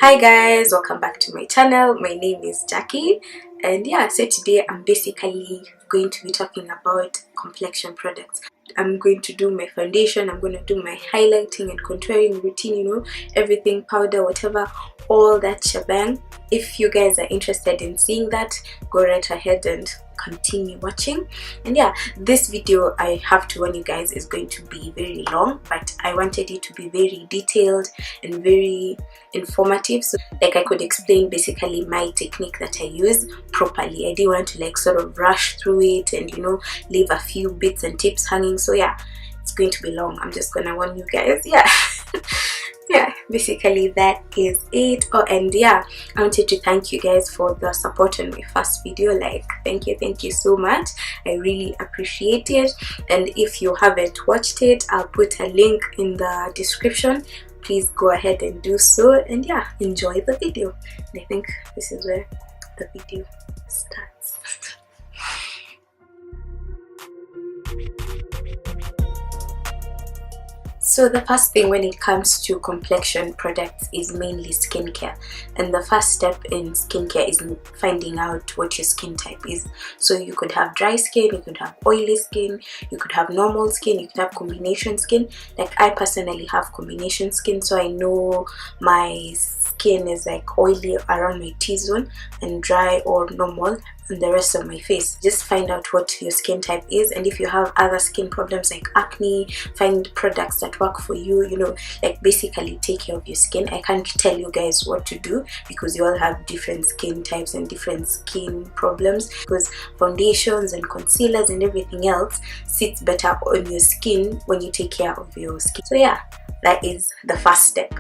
Hi guys, welcome back to my channel. My name is Jackie, and yeah, so today I'm basically going to be talking about complexion products. I'm going to do my foundation, I'm going to do my highlighting and contouring routine, you know, everything, powder, whatever, all that shebang. If you guys are interested in seeing that, go right ahead and continue watching. And yeah, this video, I have to warn you guys, is going to be very long, but I wanted it to be very detailed and very informative, so like I could explain basically my technique that I use properly. I didn't want to like sort of rush through it and, you know, leave a few bits and tips hanging. So yeah, it's going to be long. I'm just gonna warn you guys. Yeah. Yeah, basically that is it. Oh, and yeah, I wanted to thank you guys for the support on my first video. Like, thank you so much. I really appreciate it. And if you haven't watched it, I'll put a link in the description. Please go ahead and do so, and yeah, enjoy the video. And I think this is where the video starts. So the first thing when it comes to complexion products is mainly skincare, and the first step in skincare is finding out what your skin type is. So you could have dry skin, you could have oily skin, you could have normal skin, you could have combination skin. Like I personally have combination skin, so I know my skin is like oily around my T-zone and dry or normal and the rest of my face. Just find out what your skin type is, and if you have other skin problems like acne, find products that work for you, you know, like basically take care of your skin. I can't tell you guys what to do because you all have different skin types and different skin problems, because foundations and concealers and everything else sits better on your skin when you take care of your skin. So yeah, that is the first step.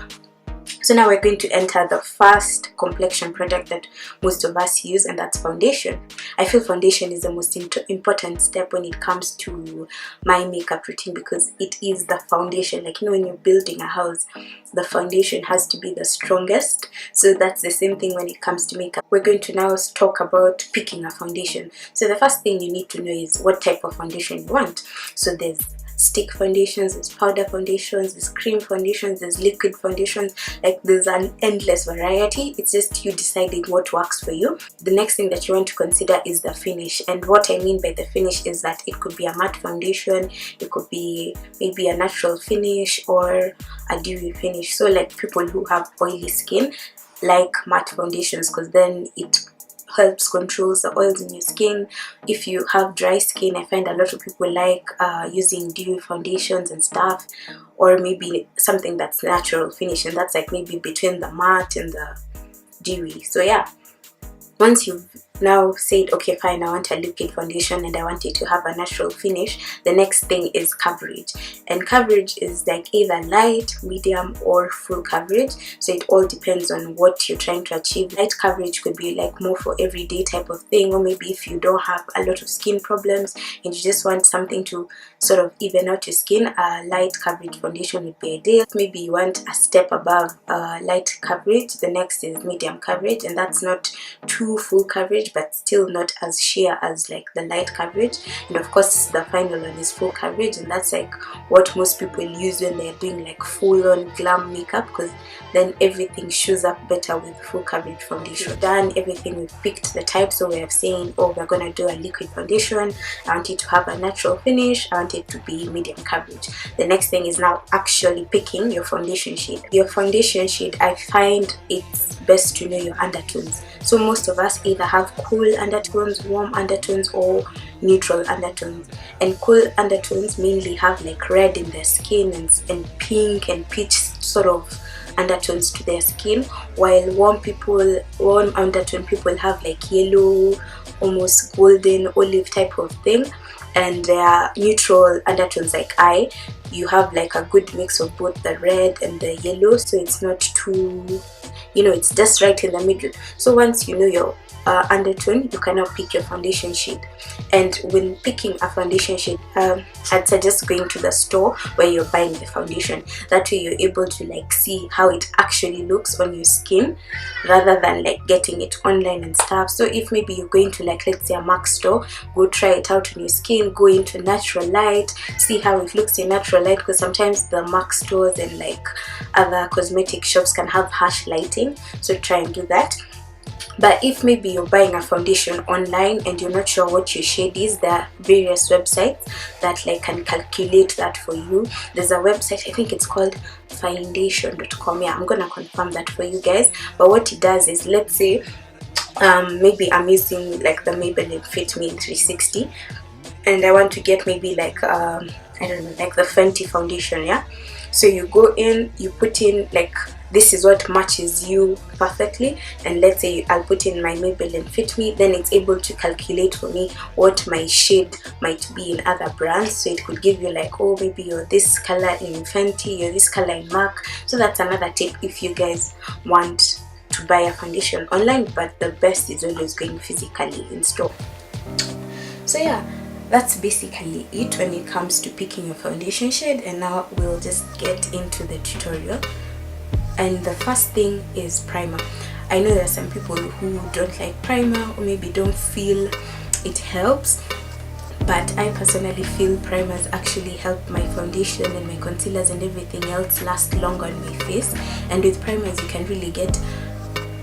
So now we're going to enter the first complexion product that most of us use, and that's foundation. I feel foundation is the most important step when it comes to my makeup routine, because it is the foundation. Like, you know, when you're building a house, the foundation has to be the strongest. So that's the same thing when it comes to makeup. We're going to now talk about picking a foundation. So the first thing you need to know is what type of foundation you want. So there's stick foundations, there's powder foundations, there's cream foundations, there's liquid foundations. Like, there's an endless variety. It's just you deciding what works for you. The next thing that you want to consider is the finish, and what I mean by the finish is that it could be a matte foundation, it could be maybe a natural finish or a dewy finish. So like people who have oily skin like matte foundations, because then it helps controls the oils in your skin. If you have dry skin, I find a lot of people like using dewy foundations and stuff, or maybe something that's natural finish, and that's like maybe between the matte and the dewy. So yeah, once you've now said, okay fine, I want a liquid foundation and I want it to have a natural finish, the next thing is coverage. And coverage is like either light, medium or full coverage, so it all depends on what you're trying to achieve. Light coverage could be like more for everyday type of thing, or maybe if you don't have a lot of skin problems and you just want something to sort of even out your skin, a light coverage foundation would be ideal. Maybe you want a step above light coverage, the next is medium coverage, and that's not too full coverage but still not as sheer as like the light coverage. And of course the final one is full coverage, and that's like what most people use when they're doing like full-on glam makeup, because then everything shows up better with full coverage foundation. We've done everything, we've picked the type, so we have saying, oh, we're gonna do a liquid foundation, I want it to have a natural finish, I want it to be medium coverage. The next thing is now actually picking your foundation shade. Your foundation shade, I find it's best to know your undertones. So most of us either have cool undertones, warm undertones, or neutral undertones. And cool undertones mainly have like red in their skin and pink and peach sort of undertones to their skin, while warm undertone people have like yellow, almost golden olive type of thing. And their neutral undertones, like you have like a good mix of both the red and the yellow, so it's not too, you know, it's just right in the middle. So once you know your undertone, you can now pick your foundation shade. And when picking a foundation shade, I'd suggest going to the store where you're buying the foundation. That way you're able to like see how it actually looks on your skin, rather than like getting it online and stuff. So if maybe you're going to like, let's say, a MAC store, go try it out on your skin. in, go into natural light, see how it looks in natural light, because sometimes the MAC stores and like other cosmetic shops can have harsh lighting, so try and do that. But if maybe you're buying a foundation online and you're not sure what your shade is, there are various websites that like can calculate that for you. There's a website, I think it's called Foundation.com. Yeah, I'm gonna confirm that for you guys. But what it does is, let's say maybe I'm using like the Maybelline Fit Me 360 and I want to get maybe like I don't know, like the Fenty foundation. Yeah, so you go in, you put in like, this is what matches you perfectly, and let's say I'll put in my Maybelline Fit Me, then it's able to calculate for me what my shade might be in other brands. So it could give you like, oh, maybe you're this color in Fenty, you're this color in MAC. So that's another tip if you guys want to buy a foundation online, but the best is always going physically in store. So yeah, that's basically it when it comes to picking your foundation shade, and now we'll just get into the tutorial. And the first thing is primer. I know there are some people who don't like primer or maybe don't feel it helps, but I personally feel primers actually help my foundation and my concealers and everything else last longer on my face. And with primers you can really get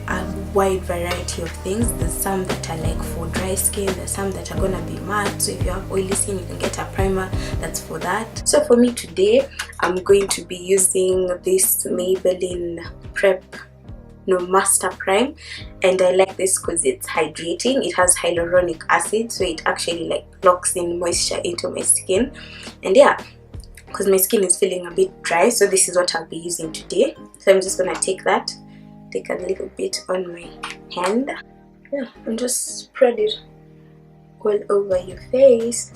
a wide variety of things. There's some that are like for dry skin, there's some that are gonna be matte, so if you have oily skin you can get a primer that's for that. So for me today I'm going to be using this Maybelline Master Prime, and I like this because it's hydrating. It has hyaluronic acid, so it actually like locks in moisture into my skin. And yeah, because my skin is feeling a bit dry, so this is what I'll be using today. So I'm just gonna take a little bit on my hand, yeah, and just spread it all over your face.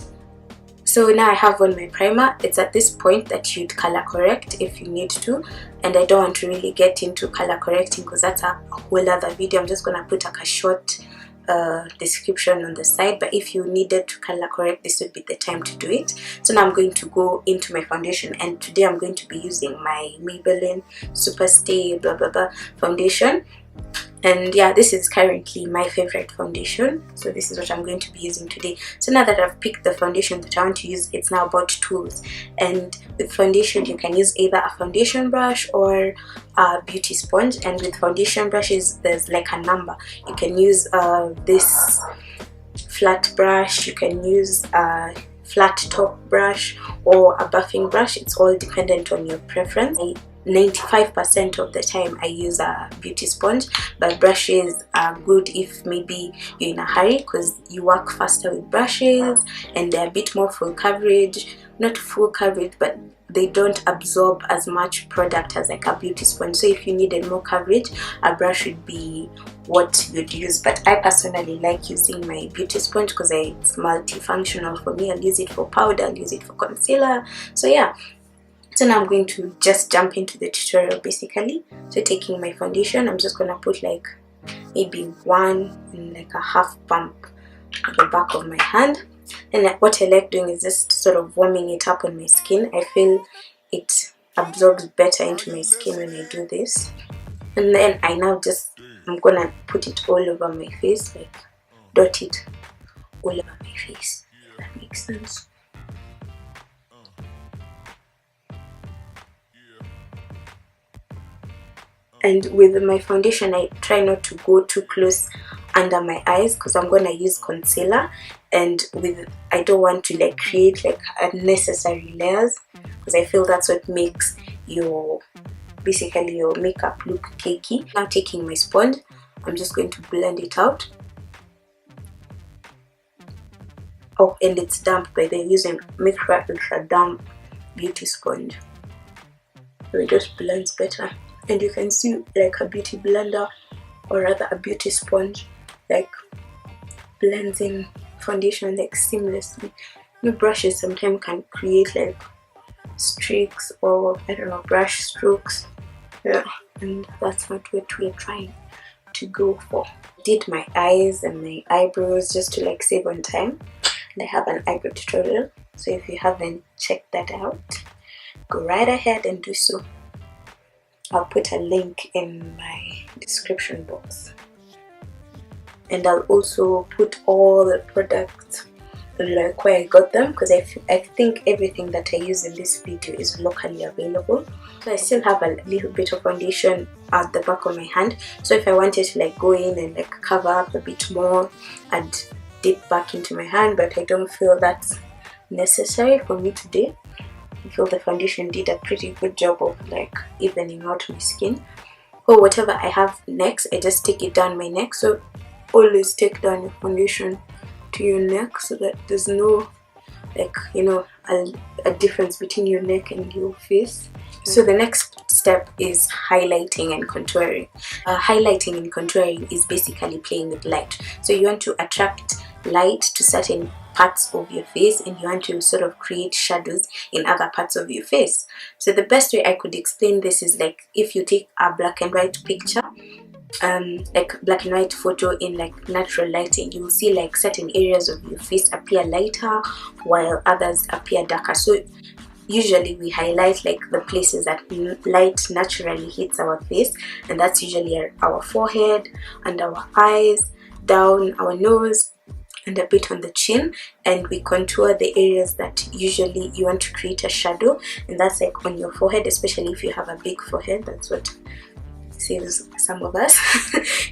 So now I have on my primer. It's at this point that you'd color correct if you need to, and I don't want to really get into color correcting because that's a whole other video. I'm just gonna put like a short description on the side, but if you needed to color correct, this would be the time to do it. So now I'm going to go into my foundation, and today I'm going to be using my Maybelline SuperStay blah blah blah foundation. And yeah, this is currently my favorite foundation, so this is what I'm going to be using today. So now that I've picked the foundation that I want to use, it's now about tools. And with foundation you can use either a foundation brush or a beauty sponge, and with foundation brushes there's like a number. You can use this flat brush, you can use a flat top brush or a buffing brush. It's all dependent on your preference. 95% of the time I use a beauty sponge, but brushes are good if maybe you're in a hurry, because you work faster with brushes and they're a bit more full coverage. Not full coverage, but they don't absorb as much product as like a beauty sponge. So if you needed more coverage, a brush would be what you'd use. But I personally like using my beauty sponge because it's multifunctional for me. I'll use it for powder, I'll use it for concealer. So yeah, so now I'm going to just jump into the tutorial basically. So taking my foundation, I'm just gonna put like maybe one and like a half pump at the back of my hand. And what I like doing is just sort of warming it up on my skin. I feel it absorbs better into my skin when I do this. And then I'm gonna put it all over my face, like dot it all over my face, if that makes sense. And with my foundation I try not to go too close under my eyes because I'm gonna use concealer, and I don't want to like create like unnecessary layers, because I feel that's what makes your makeup look cakey. Now taking my sponge, I'm just going to blend it out. Oh, and it's damp by the way, using Micra Ultra Damp Beauty Sponge, so it just blends better. And you can see like a beauty blender, or rather a beauty sponge, like blends in foundation like seamlessly. New brushes sometimes can create like streaks or I don't know, brush strokes. Yeah, and that's not what we're trying to go for. Did my eyes and my eyebrows just to like save on time, and I have an eyebrow tutorial, so if you haven't checked that out, go right ahead and do so. I'll put a link in my description box, and I'll also put all the products like where I got them, because I think everything that I use in this video is locally available. So I still have a little bit of foundation at the back of my hand, so if I wanted to like go in and like cover up a bit more, I'd dip back into my hand, but I don't feel that's necessary for me today. I feel the foundation did a pretty good job of like evening out my skin. Or whatever I have next, I just take it down my neck. So always take down your foundation to your neck so that there's no like, you know, a difference between your neck and your face. So the next step is highlighting and contouring. Highlighting and contouring is basically playing with light. So you want to attract light to certain parts of your face, and you want to sort of create shadows in other parts of your face. So the best way I could explain this is like if you take a black and white picture, like black and white photo in like natural lighting, you will see like certain areas of your face appear lighter while others appear darker. So usually we highlight like the places that light naturally hits our face, and that's usually our forehead and our eyes, down our nose, and a bit on the chin, and we contour the areas that usually you want to create a shadow, and that's like on your forehead, especially if you have a big forehead. That's what saves some of us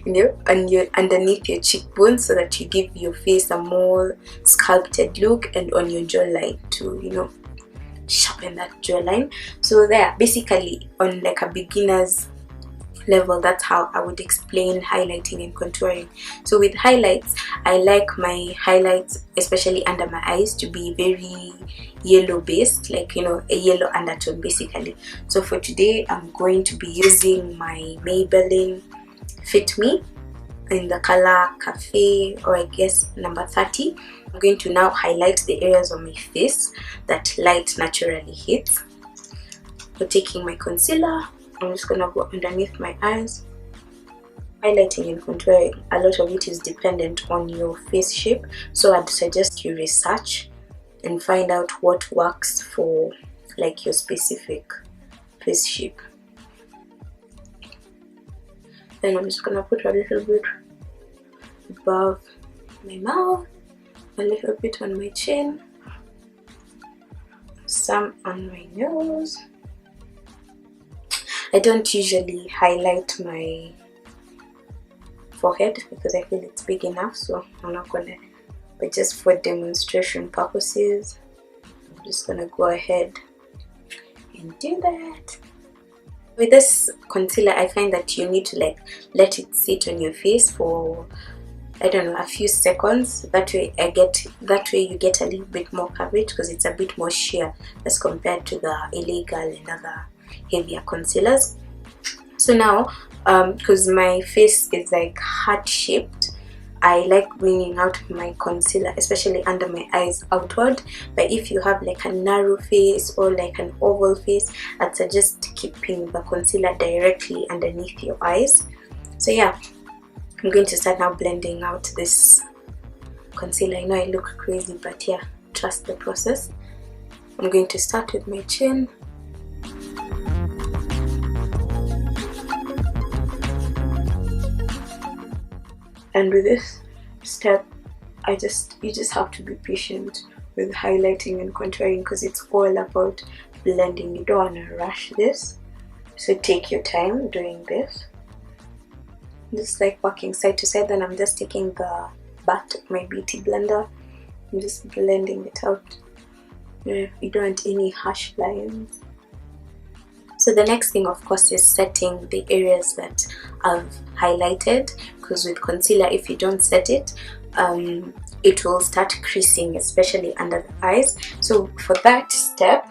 you know, and you're underneath your cheekbones, so that you give your face a more sculpted look, and on your jawline to, you know, sharpen that jawline. So there, basically on like a beginner's level, that's how I would explain highlighting and contouring. So with highlights, I like my highlights, especially under my eyes, to be very yellow based, like, you know, a yellow undertone basically. So for today, I'm going to be using my Maybelline Fit Me in the color Café, or I guess number 30. I'm going to now highlight the areas of my face that light naturally hits. So taking my concealer, I'm just gonna go underneath my eyes. Highlighting and contouring, a lot of it is dependent on your face shape, so I'd suggest you research and find out what works for like your specific face shape. Then I'm just gonna put a little bit above my mouth, a little bit on my chin, some on my nose. I don't usually highlight my forehead because I feel it's big enough, so I'm not gonna, but just for demonstration purposes, I'm just gonna go ahead and do that. With this concealer, I find that you need to like let it sit on your face for, I don't know, a few seconds. That way you get a little bit more coverage, because it's a bit more sheer as compared to the illegal and other heavier concealers. So now, because my face is like heart shaped, I like bringing out my concealer, especially under my eyes, outward. But if you have like a narrow face or like an oval face, I'd suggest keeping the concealer directly underneath your eyes. So yeah, I'm going to start now blending out this concealer. I know I look crazy, but yeah, trust the process. I'm going to start with my chin. And with this step, you just have to be patient with highlighting and contouring, because it's all about blending. You don't want to rush this, so take your time doing this. Just like working side to side. Then I'm just taking the butt of my beauty blender and just blending it out. You don't want any harsh lines. So the next thing, of course, is setting the areas that I've highlighted, because with concealer, if you don't set it, it will start creasing, especially under the eyes. So for that step,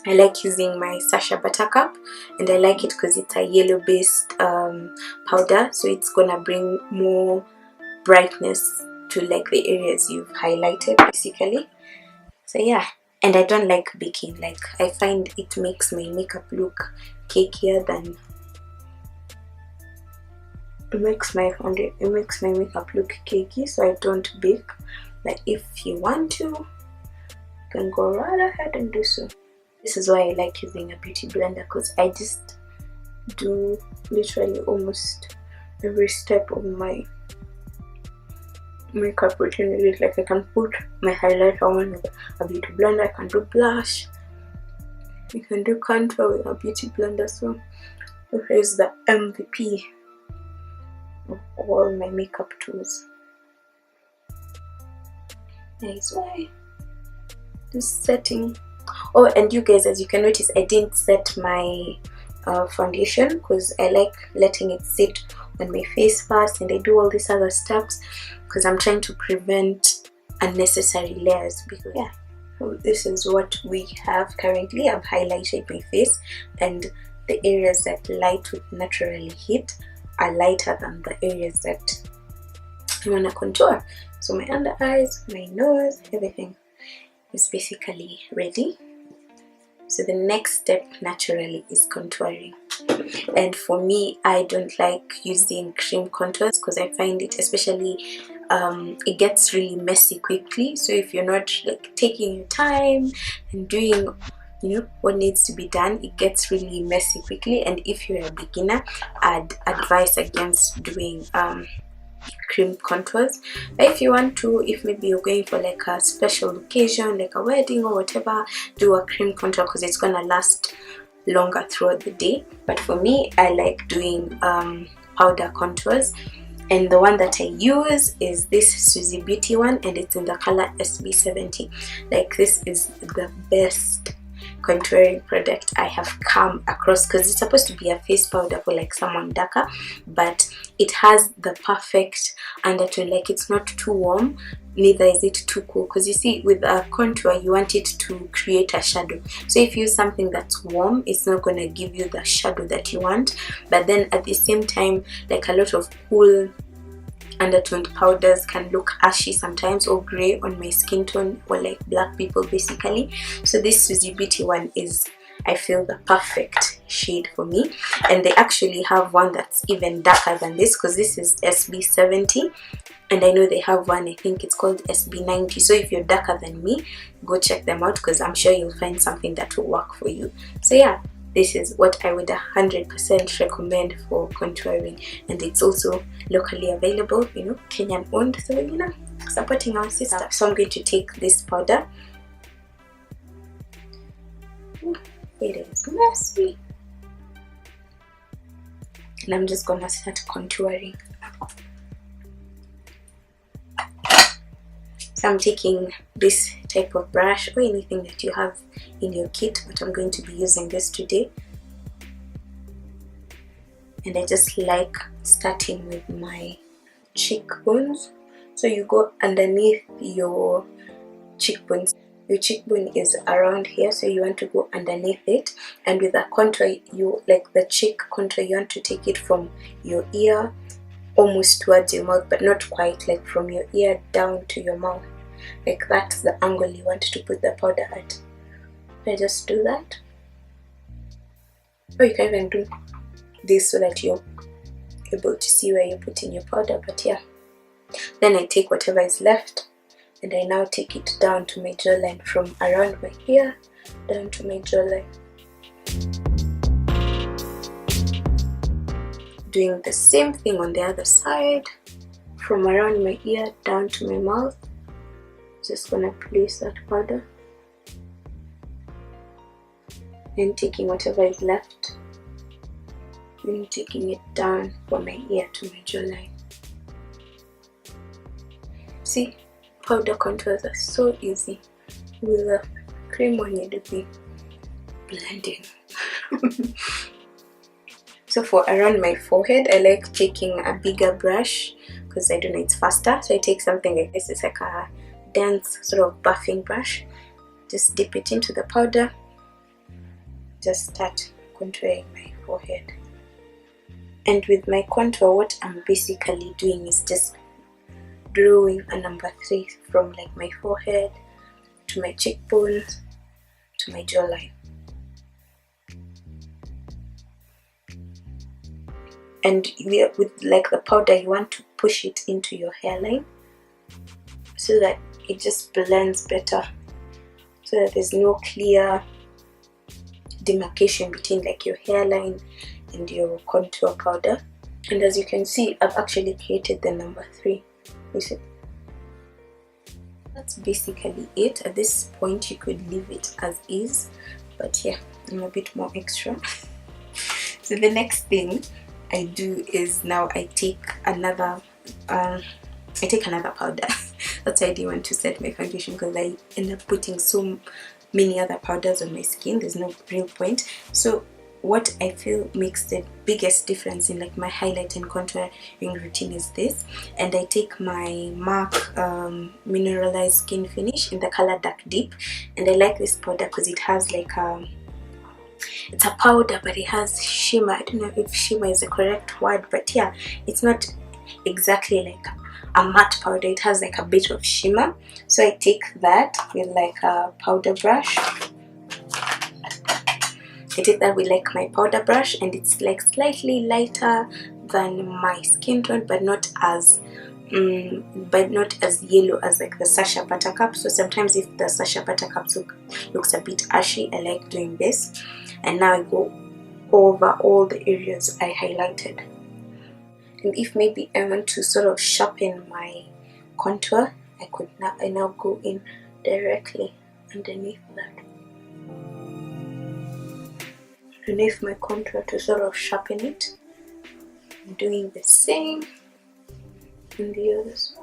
I like using my Sacha Buttercup, and I like it because it's a yellow based powder, so it's gonna bring more brightness to like the areas you've highlighted basically. So yeah, and I don't like baking. Like, I find it makes my makeup look cakier than it makes my makeup look cakey, so I don't bake. Like, if you want to, you can go right ahead and do so. This is why I like using a beauty blender, because I just do literally almost every step of my makeup routine is like I can put my highlighter on with a beauty blender, I can do blush, you can do contour with a beauty blender. So here's the MVP of all my makeup tools. Nice way. Just setting. Oh, and you guys, as you can notice, I didn't set my foundation because I like letting it sit on my face first, and I do all these other steps because I'm trying to prevent unnecessary layers. Because yeah, so this is what we have currently. I've highlighted my face, and the areas that light would naturally hit are lighter than the areas that I want to contour. So my under eyes, my nose, everything is basically ready. So the next step naturally is contouring. And for me, I don't like using cream contours because I find it, especially it gets really messy quickly. So if you're not like taking your time and doing, you know, what needs to be done, it gets really messy quickly. And if you're a beginner, I'd advise against doing cream contours. But if you want to, if maybe you're going for like a special occasion like a wedding or whatever, do a cream contour because it's gonna last longer throughout the day. But for me, I like doing powder contours, and the one that I use is this Suzie Beauty one, and it's in the color SB70. Like, this is the best contouring product I have come across because it's supposed to be a face powder for like someone darker, but it has the perfect undertone. Like, it's not too warm, neither is it too cool, because you see with a contour you want it to create a shadow. So if you use something that's warm, it's not going to give you the shadow that you want, but then at the same time, like a lot of cool undertoned powders can look ashy sometimes or grey on my skin tone, or like black people basically. So this Suzie Beauty one is, I feel, the perfect shade for me. And they actually have one that's even darker than this because this is SB70, and I know they have one, I think it's called SB90. So if you're darker than me, go check them out because I'm sure you'll find something that will work for you. So yeah, this is what I would 100% recommend for contouring, and it's also locally available, you know, Kenyan owned, so you know, supporting our sister. So I'm going to take this powder. Ooh, it is messy, and I'm just gonna start contouring. So I'm taking this type of brush or anything that you have in your kit, but I'm going to be using this today. And I just like starting with my cheekbones. So you go underneath your cheekbones. Your cheekbone is around here, so you want to go underneath it. And with a contour, you like the cheek contour, you want to take it from your ear almost towards your mouth, but not quite, like from your ear down to your mouth. Like, that's the angle you want to put the powder at. I just do that. Or you can even do this so that you're able to see where you're putting your powder, but yeah. Then I take whatever is left and I now take it down to my jawline, from around my ear down to my jawline. Doing the same thing on the other side, from around my ear down to my mouth. Just gonna place that powder, then taking whatever is left, then taking it down from my ear to my jawline. See, powder contours are so easy. With a cream one, you do be blending. So for around my forehead, I like taking a bigger brush because I don't know, it's faster. So I take something like this. It's like a dense sort of buffing brush. Just dip it into the powder. Just start contouring my forehead. And with my contour, what I'm basically doing is just drawing a number 3 from like my forehead to my cheekbones to my jawline. And with like the powder, you want to push it into your hairline so that it just blends better, so that there's no clear demarcation between like your hairline and your contour powder. And as you can see, I've actually created the number 3. You see, That's basically it. At this point you could leave it as is, but yeah, I'm a bit more extra. So the next thing I do is now I take another powder. That's why I didn't want to set my foundation, because I end up putting so many other powders on my skin. There's no real point. So what I feel makes the biggest difference in like my highlight and contouring routine is this, and I take my MAC Mineralize Skinfinish in the color Dark Deep, and I like this powder because it has like it's a powder but it has shimmer. I don't know if shimmer is the correct word, but yeah, it's not exactly like a matte powder, it has like a bit of shimmer. So I take that with like a powder brush. I take that with like my powder brush, and it's like slightly lighter than my skin tone, but not as yellow as like the Sacha Buttercup. So sometimes if the Sacha Buttercup looks a bit ashy, I like doing this. And now I go over all the areas I highlighted. And if maybe I want to sort of sharpen my contour, I now go in directly underneath my contour to sort of sharpen it. I'm doing the same on the other side.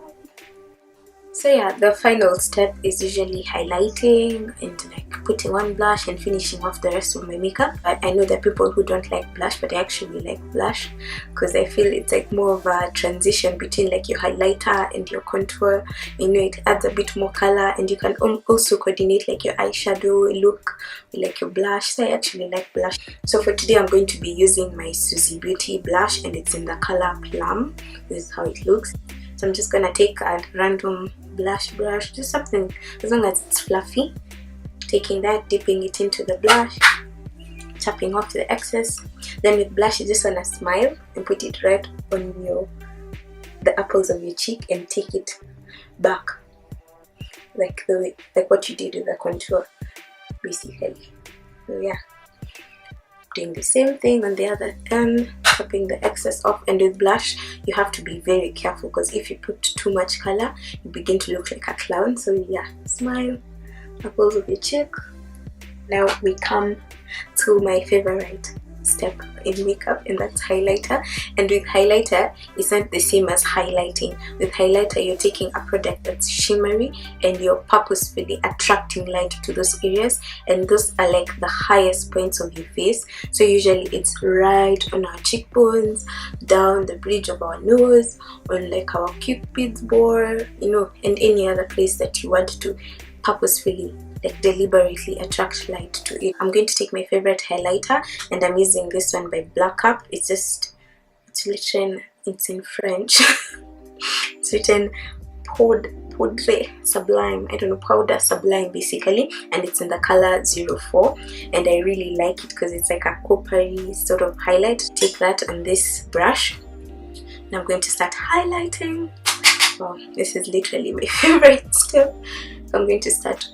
So yeah, the final step is usually highlighting and like putting on blush and finishing off the rest of my makeup. But I know there are people who don't like blush, but I actually like blush because I feel it's like more of a transition between like your highlighter and your contour. You know, it adds a bit more color, and you can also coordinate like your eyeshadow look with like your blush. So I actually like blush. So for today I'm going to be using my Suzie Beauty blush, and it's in the color Plum. This is how it looks. So I'm just gonna take a random blush brush, just something as long as it's fluffy. Taking that, dipping it into the blush, tapping off the excess. Then with blush you just wanna smile and put it right on the apples of your cheek and take it back, like what you did with the contour, basically. So yeah, doing the same thing on the other end, tapping the excess off. And with blush you have to be very careful, because if you put too much color you begin to look like a clown. So yeah, smile, apples of your cheek. Now we come to my favorite step in makeup, and that's highlighter. And with highlighter, it's not the same as highlighting. With highlighter you're taking a product that's shimmery and you're purposefully attracting light to those areas, and those are like the highest points of your face. So usually it's right on our cheekbones, down the bridge of our nose, on like our cupid's bow, you know, and any other place that you want to purposefully, like deliberately attract light to it. I'm going to take my favorite highlighter, and I'm using this one by Black Cup. It's written, it's in French. It's written Poudre Sublime, I don't know, powder Sublime basically, and it's in the color 04, and I really like it because it's like a coppery sort of highlight. Take that on this brush. Now I'm going to start highlighting. Wow, this is literally my favorite step. I'm going to start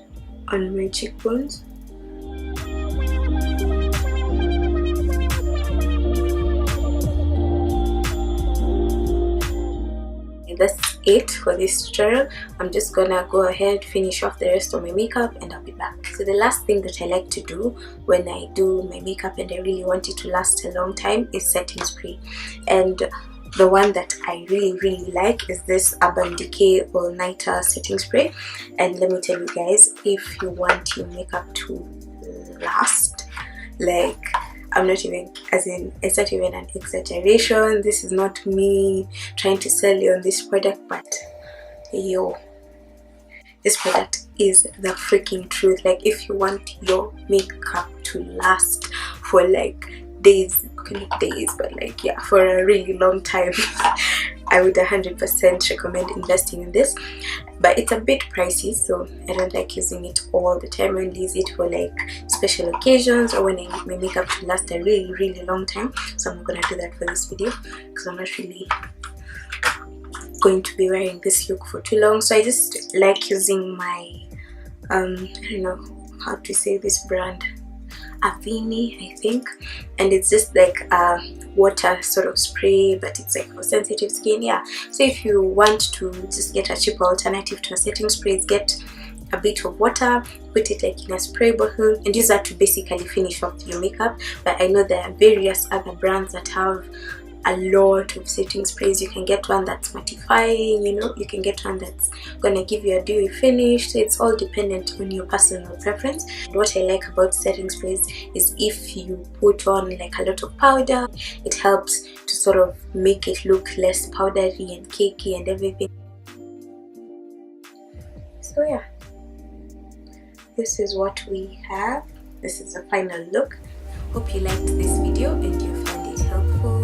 on my cheekbones. That's it for this tutorial. I'm just gonna go ahead, finish off the rest of my makeup, and I'll be back. So the last thing that I like to do when I do my makeup and I really want it to last a long time is setting spray. And the one that I really like is this Urban Decay All Nighter setting spray. And let me tell you guys, if you want your makeup to last, like, I'm not even, as in, it's not even an exaggeration. This is not me trying to sell you on this product, but yo, this product is the freaking truth. Like, if you want your makeup to last for like days, not days, but like, yeah, for a really long time, I would 100% recommend investing in this. But it's a bit pricey, so I don't like using it all the time. I only use it for like special occasions or when I need my makeup to last a really long time. So I'm not gonna do that for this video because I'm not really going to be wearing this look for too long. So I just like using my I don't know how to say this brand, Avini, I think, and it's just like a water sort of spray, but it's like for sensitive skin. Yeah, so if you want to just get a cheaper alternative to a setting spray, get a bit of water, put it like in a spray bottle, and use that to basically finish off your makeup. But I know there are various other brands that have a lot of setting sprays. You can get one that's mattifying, you know, you can get one that's gonna give you a dewy finish. So it's all dependent on your personal preference. What I like about setting sprays is if you put on like a lot of powder, it helps to sort of make it look less powdery and cakey and everything. So yeah, this is what we have. This is the final look. Hope you liked this video and you found it helpful.